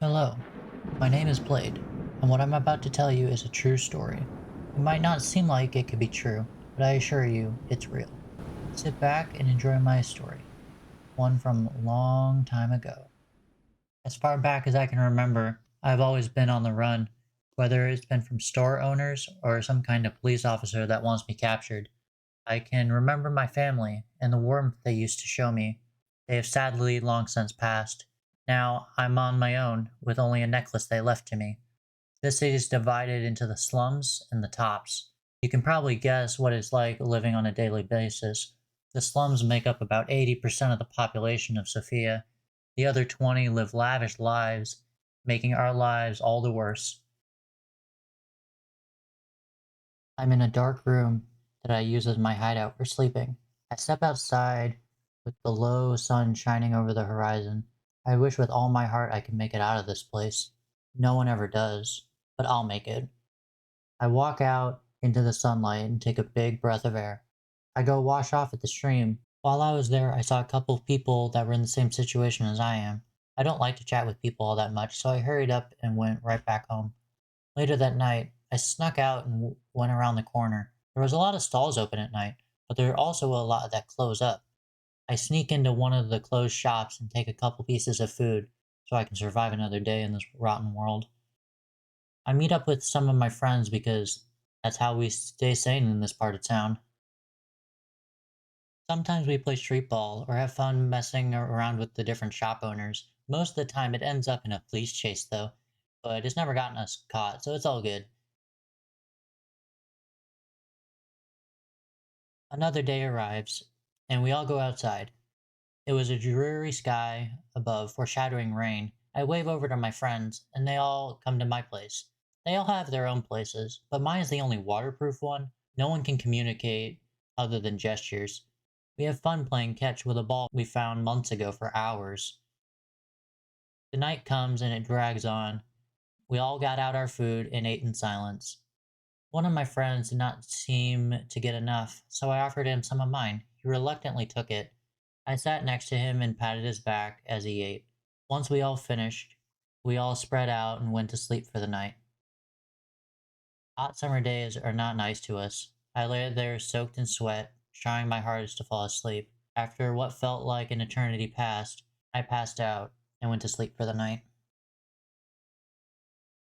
Hello, my name is Blade, and what I'm about to tell you is a true story. It might not seem like it could be true, but I assure you it's real. Sit back and enjoy my story, one from a long time ago. As far back as I can remember, I've always been on the run, whether it's been from store owners or some kind of police officer that wants me captured. I can remember my family and the warmth they used to show me. They have sadly long since passed. Now I'm on my own with only a necklace they left to me. This city is divided into the slums and the tops. You can probably guess what it's like living on a daily basis. The slums make up about 80% of the population of Sofia. The other 20 live lavish lives, making our lives all the worse. I'm in a dark room that I use as my hideout for sleeping. I step outside with the low sun shining over the horizon. I wish with all my heart I could make it out of this place. No one ever does, but I'll make it. I walk out into the sunlight and take a big breath of air. I go wash off at the stream. While I was there, I saw a couple of people that were in the same situation as I am. I don't like to chat with people all that much, so I hurried up and went right back home. Later that night, I snuck out and went around the corner. There was a lot of stalls open at night, but there are also a lot that close up. I sneak into one of the closed shops and take a couple pieces of food so I can survive another day in this rotten world. I meet up with some of my friends because that's how we stay sane in this part of town. Sometimes we play street ball or have fun messing around with the different shop owners. Most of the time it ends up in a police chase though, but it's never gotten us caught, so it's all good. Another day arrives, and we all go outside. It was a dreary sky above, foreshadowing rain. I wave over to my friends, and they all come to my place. They all have their own places, but mine is the only waterproof one. No one can communicate other than gestures. We have fun playing catch with a ball we found months ago for hours. The night comes and it drags on. We all got out our food and ate in silence. One of my friends did not seem to get enough, so I offered him some of mine. He reluctantly took it. I sat next to him and patted his back as he ate. Once we all finished, we all spread out and went to sleep for the night. Hot summer days are not nice to us. I lay there soaked in sweat, trying my hardest to fall asleep. After what felt like an eternity passed, I passed out and went to sleep for the night.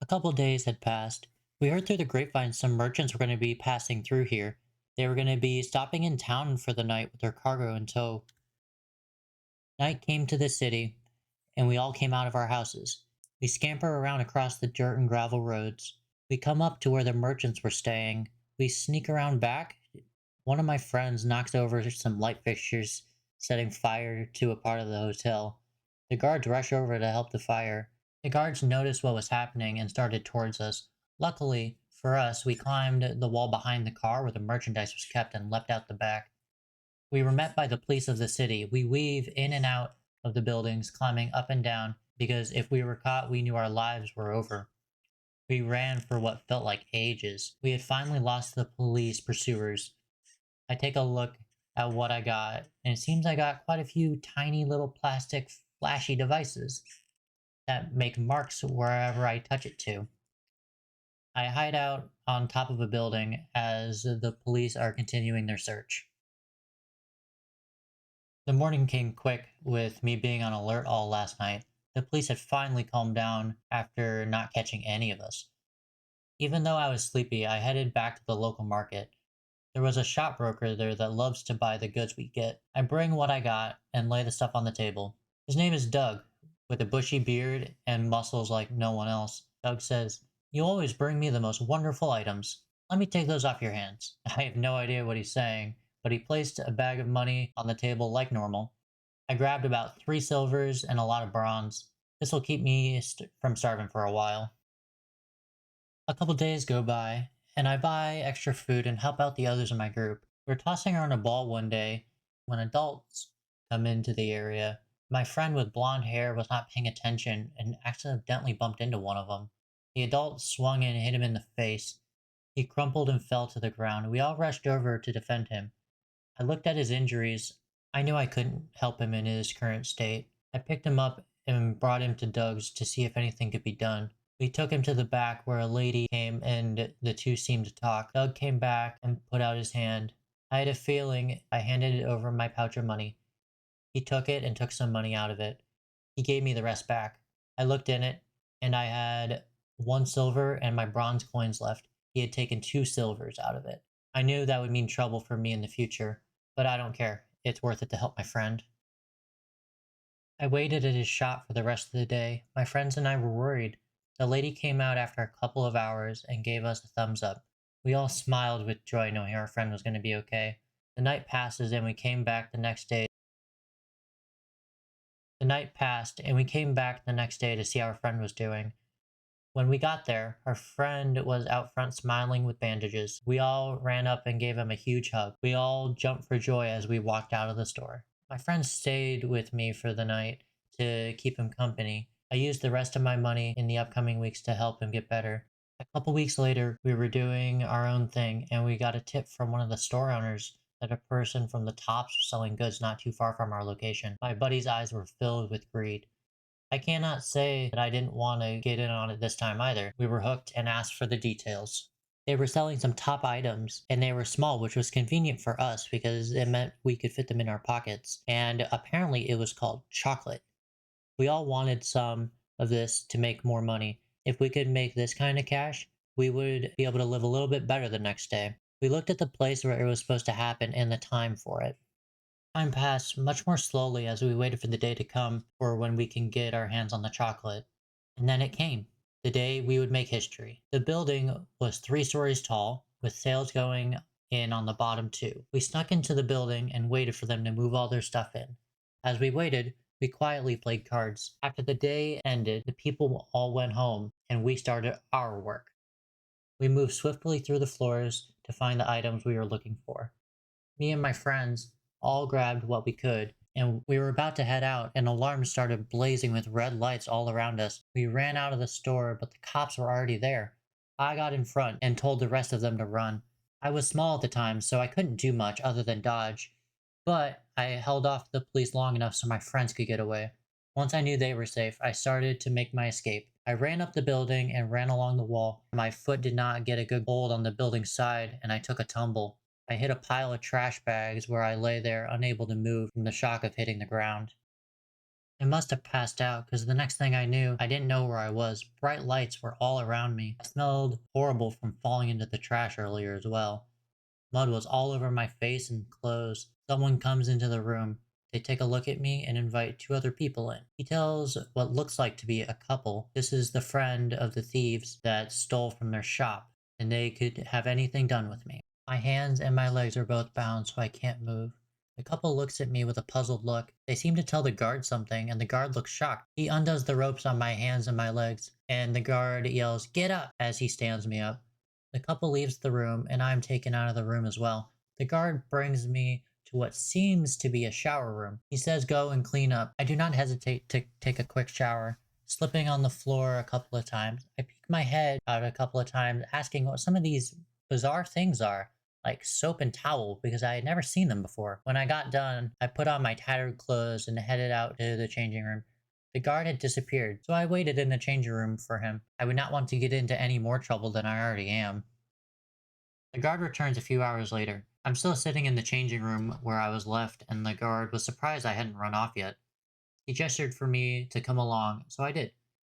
A couple days had passed. We heard through the grapevine some merchants were going to be passing through here. They were going to be stopping in town for the night with their cargo in tow. Night came to the city, and we all came out of our houses. We scamper around across the dirt and gravel roads. We come up to where the merchants were staying. We sneak around back. One of my friends knocks over some light fixtures, setting fire to a part of the hotel. The guards rush over to help the fire. The guards noticed what was happening and started towards us. Luckily for us, we climbed the wall behind the car where the merchandise was kept and leapt out the back. We were met by the police of the city. We weave in and out of the buildings, climbing up and down, because if we were caught, we knew our lives were over. We ran for what felt like ages. We had finally lost the police pursuers. I take a look at what I got, and it seems I got quite a few tiny little plastic flashy devices that make marks wherever I touch it to. I hide out on top of a building as the police are continuing their search. The morning came quick with me being on alert all last night. The police had finally calmed down after not catching any of us. Even though I was sleepy, I headed back to the local market. There was a shop broker there that loves to buy the goods we get. I bring what I got and lay the stuff on the table. His name is Doug, with a bushy beard and muscles like no one else. Doug says, "You always bring me the most wonderful items. Let me take those off your hands." I have no idea what he's saying, but he placed a bag of money on the table like normal. I grabbed about 3 silvers and a lot of bronze. This will keep me from starving for a while. A couple days go by, and I buy extra food and help out the others in my group. We were tossing around a ball one day when adults come into the area. My friend with blonde hair was not paying attention and accidentally bumped into one of them. The adult swung and hit him in the face. He crumpled and fell to the ground. We all rushed over to defend him. I looked at his injuries. I knew I couldn't help him in his current state. I picked him up and brought him to Doug's to see if anything could be done. We took him to the back where a lady came and the two seemed to talk. Doug came back and put out his hand. I had a feeling. I handed it over my pouch of money. He took it and took some money out of it. He gave me the rest back. I looked in it, and I had 1 silver and my bronze coins left. He had taken 2 silvers out of it. I knew that would mean trouble for me in the future, but I don't care. It's worth it to help my friend. I waited at his shop for the rest of the day. My friends and I were worried. The lady came out after a couple of hours and gave us a thumbs up. We all smiled with joy knowing our friend was going to be okay. The night passes and we came back the next day. The night passed and we came back the next day to see how our friend was doing. When we got there, our friend was out front smiling with bandages. We all ran up and gave him a huge hug. We all jumped for joy as we walked out of the store. My friend stayed with me for the night to keep him company. I used the rest of my money in the upcoming weeks to help him get better. A couple weeks later, we were doing our own thing and we got a tip from one of the store owners that a person from the tops was selling goods not too far from our location. My buddy's eyes were filled with greed. I cannot say that I didn't want to get in on it this time either. We were hooked and asked for the details. They were selling some top items, and they were small, which was convenient for us because it meant we could fit them in our pockets. And apparently, it was called chocolate. We all wanted some of this to make more money. If we could make this kind of cash, we would be able to live a little bit better the next day. We looked at the place where it was supposed to happen and the time for it. Time passed much more slowly as we waited for the day to come for when we can get our hands on the chocolate. And then it came. The day we would make history. The building was 3 stories tall, with sales going in on the bottom two. We snuck into the building and waited for them to move all their stuff in. As we waited, we quietly played cards. After the day ended, the people all went home and we started our work. We moved swiftly through the floors to find the items we were looking for. Me and my friends all grabbed what we could, and we were about to head out. An alarm started blazing with red lights all around us. We ran out of the store, but the cops were already there. I got in front and told the rest of them to run. I was small at the time, so I couldn't do much other than dodge, but I held off the police long enough so my friends could get away. Once I knew they were safe, I started to make my escape. I ran up the building and ran along the wall. My foot did not get a good hold on the building side, and I took a tumble. I hit a pile of trash bags where I lay there, unable to move from the shock of hitting the ground. I must have passed out because the next thing I knew, I didn't know where I was. Bright lights were all around me. I smelled horrible from falling into the trash earlier as well. Mud was all over my face and clothes. Someone comes into the room. They take a look at me and invite 2 other people in. He tells what looks like to be a couple. This is the friend of the thieves that stole from their shop, and they could have anything done with me. My hands and my legs are both bound, so I can't move. The couple looks at me with a puzzled look. They seem to tell the guard something, and the guard looks shocked. He undoes the ropes on my hands and my legs, and the guard yells, "Get up!" as he stands me up. The couple leaves the room, and I am taken out of the room as well. The guard brings me to what seems to be a shower room. He says go and clean up. I do not hesitate to take a quick shower. Slipping on the floor a couple of times, I peek my head out a couple of times, asking what some of these bizarre things are, like soap and towel, because I had never seen them before. When I got done, I put on my tattered clothes and headed out to the changing room. The guard had disappeared, so I waited in the changing room for him. I would not want to get into any more trouble than I already am. The guard returns a few hours later. I'm still sitting in the changing room where I was left, and the guard was surprised I hadn't run off yet. He gestured for me to come along, so I did.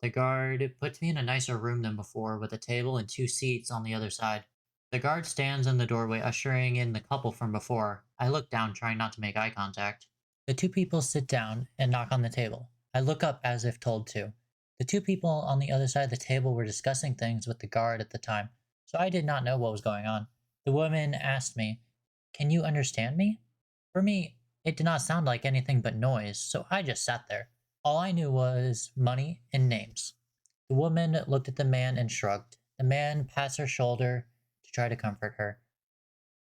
The guard puts me in a nicer room than before, with a table and 2 seats on the other side. The guard stands in the doorway, ushering in the couple from before. I look down, trying not to make eye contact. The 2 people sit down and knock on the table. I look up as if told to. The 2 people on the other side of the table were discussing things with the guard at the time, so I did not know what was going on. The woman asked me, "Can you understand me?" For me, it did not sound like anything but noise, so I just sat there. All I knew was money and names. The woman looked at the man and shrugged. The man pats her shoulder to try to comfort her.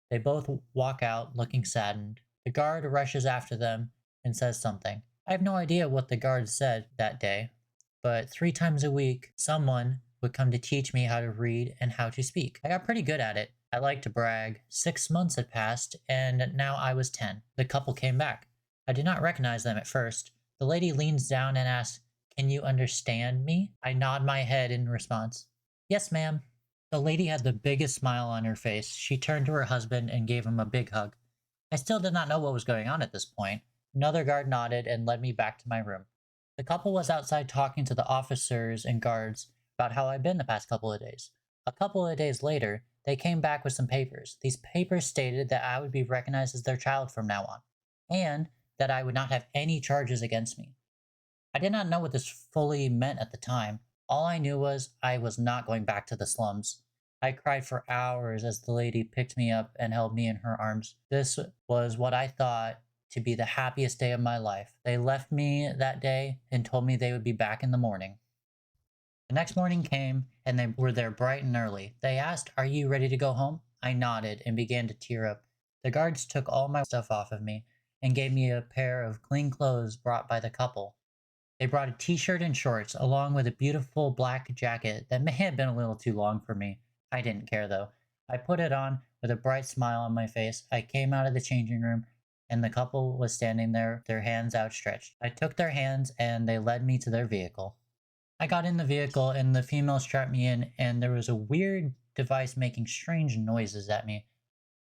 They both walk out looking saddened. The guard rushes after them and says something. I have no idea what the guard said that day, but 3 times a week, someone would come to teach me how to read and how to speak. I got pretty good at it. I like to brag. 6 months had passed, and now I was 10. The couple came back. I did not recognize them at first. The lady leans down and asks, Can you understand me? I nod my head in response. Yes, ma'am. The lady had the biggest smile on her face. She turned to her husband and gave him a big hug. I still did not know what was going on at this point. Another guard nodded and led me back to my room. The couple was outside talking to the officers and guards about how I'd been the past couple of days. A couple of days later, they came back with some papers. These papers stated that I would be recognized as their child from now on, and that I would not have any charges against me. I did not know what this fully meant at the time. All I knew was I was not going back to the slums. I cried for hours as the lady picked me up and held me in her arms. This was what I thought to be the happiest day of my life. They left me that day and told me they would be back in the morning. The next morning came, and they were there bright and early. They asked, "Are you ready to go home?" I nodded and began to tear up. The guards took all my stuff off of me and gave me a pair of clean clothes brought by the couple. They brought a t-shirt and shorts, along with a beautiful black jacket that may have been a little too long for me. I didn't care though. I put it on with a bright smile on my face. I came out of the changing room, and the couple was standing there, their hands outstretched. I took their hands and they led me to their vehicle. I got in the vehicle and the female strapped me in, and there was a weird device making strange noises at me.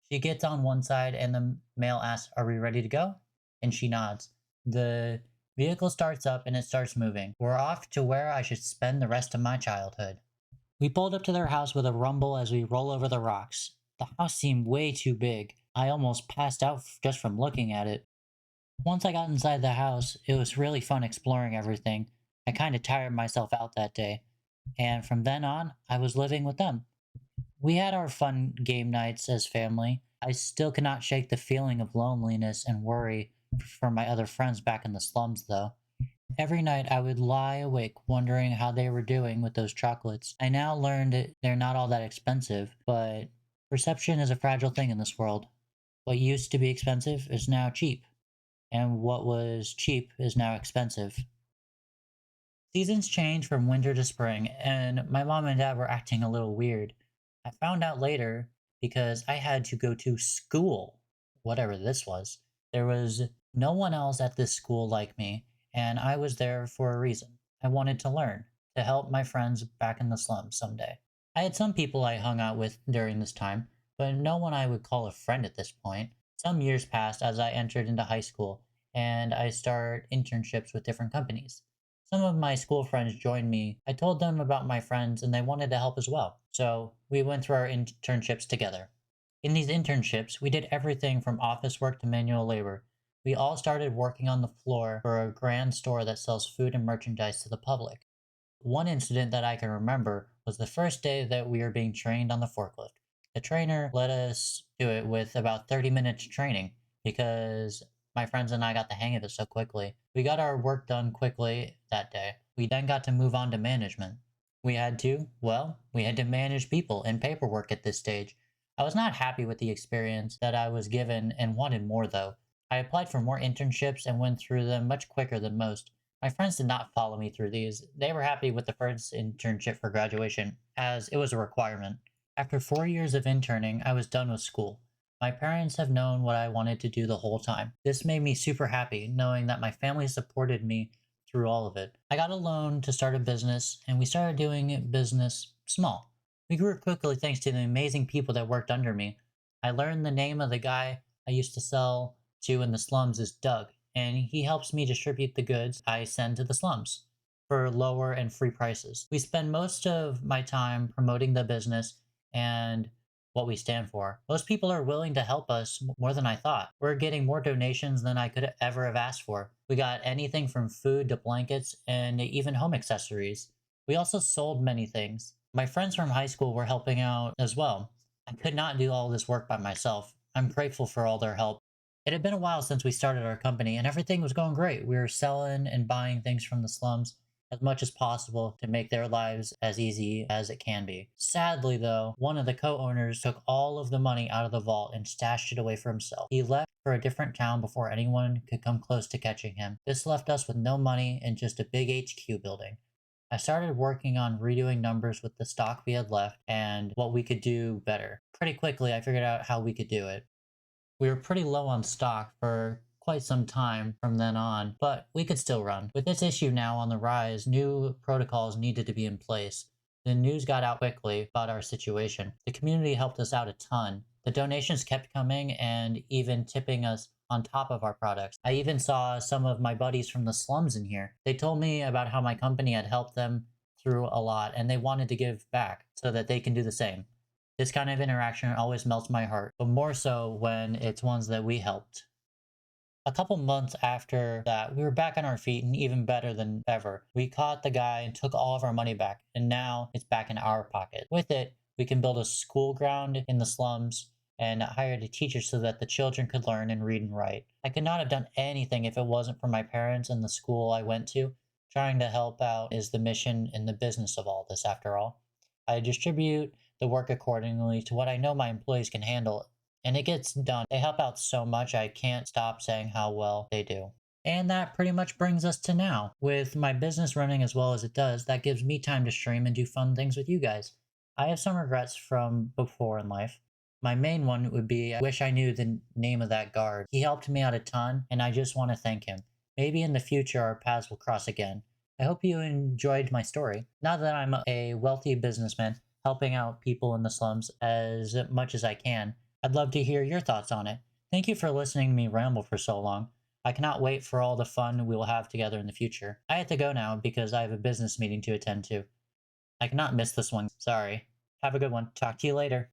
She gets on one side and the male asks, "Are we ready to go?" And she nods. The vehicle starts up and it starts moving. We're off to where I should spend the rest of my childhood. We pulled up to their house with a rumble as we roll over the rocks. The house seemed way too big. I almost passed out just from looking at it. Once I got inside the house, it was really fun exploring everything. I kind of tired myself out that day. And from then on, I was living with them. We had our fun game nights as family. I still cannot shake the feeling of loneliness and worry for my other friends back in the slums, though. Every night I would lie awake wondering how they were doing with those chocolates. I now learned that they're not all that expensive, but perception is a fragile thing in this world. What used to be expensive is now cheap, and what was cheap is now expensive. Seasons changed from winter to spring, and my mom and dad were acting a little weird. I found out later because I had to go to school, whatever this was. There was no one else at this school like me, and I was there for a reason. I wanted to learn, to help my friends back in the slums someday. I had some people I hung out with during this time, but no one I would call a friend at this point. Some years passed as I entered into high school, and I started internships with different companies. Some of my school friends joined me. I told them about my friends and they wanted to help as well. So we went through our internships together. In these internships, we did everything from office work to manual labor. We all started working on the floor for a grand store that sells food and merchandise to the public. One incident that I can remember was the first day that we were being trained on the forklift. The trainer let us do it with about 30 minutes training because my friends and I got the hang of it so quickly. We got our work done quickly that day. We then got to move on to management. We had to manage people and paperwork at this stage. I was not happy with the experience that I was given and wanted more though. I applied for more internships and went through them much quicker than most. My friends did not follow me through these. They were happy with the first internship for graduation, as it was a requirement. After 4 years of interning, I was done with school. My parents have known what I wanted to do the whole time. This made me super happy, knowing that my family supported me through all of it. I got a loan to start a business, and we started doing business small. We grew quickly thanks to the amazing people that worked under me. I learned the name of the guy I used to sell to in the slums is Doug, and he helps me distribute the goods I send to the slums for lower and free prices. We spend most of my time promoting the business and what we stand for. Most people are willing to help us more than I thought. We're getting more donations than I could ever have asked for. We got anything from food to blankets and even home accessories. We also sold many things. My friends from high school were helping out as well. I could not do all this work by myself. I'm grateful for all their help. It had been a while since we started our company, and everything was going great. We were selling and buying things from the slums as much as possible to make their lives as easy as it can be. Sadly, though, one of the co owners took all of the money out of the vault and stashed it away for himself. He left for a different town before anyone could come close to catching him. This left us with no money and just a big HQ building. I started working on redoing numbers with the stock we had left and what we could do better. Pretty quickly, I figured out how we could do it. We were pretty low on stock for quite some time from then on, but we could still run. With this issue now on the rise, new protocols needed to be in place. The news got out quickly about our situation. The community helped us out a ton. The donations kept coming and even tipping us on top of our products. I even saw some of my buddies from the slums in here. They told me about how my company had helped them through a lot and they wanted to give back so that they can do the same. This kind of interaction always melts my heart, but more so when it's ones that we helped. A couple months after that, we were back on our feet and even better than ever. We caught the guy and took all of our money back, and now it's back in our pocket. With it, we can build a school ground in the slums and hire the teachers so that the children could learn and read and write. I could not have done anything if it wasn't for my parents and the school I went to. Trying to help out is the mission and the business of all this, after all. I distribute the work accordingly to what I know my employees can handle, and it gets done. They help out so much, I can't stop saying how well they do. And that pretty much brings us to now. With my business running as well as it does, that gives me time to stream and do fun things with you guys. I have some regrets from before in life. My main one would be I wish I knew the name of that guard. He helped me out a ton, and I just want to thank him. Maybe in the future our paths will cross again. I hope you enjoyed my story. Now that I'm a wealthy businessman helping out people in the slums as much as I can, I'd love to hear your thoughts on it. Thank you for listening to me ramble for so long. I cannot wait for all the fun we will have together in the future. I have to go now because I have a business meeting to attend to. I cannot miss this one. Sorry. Have a good one. Talk to you later.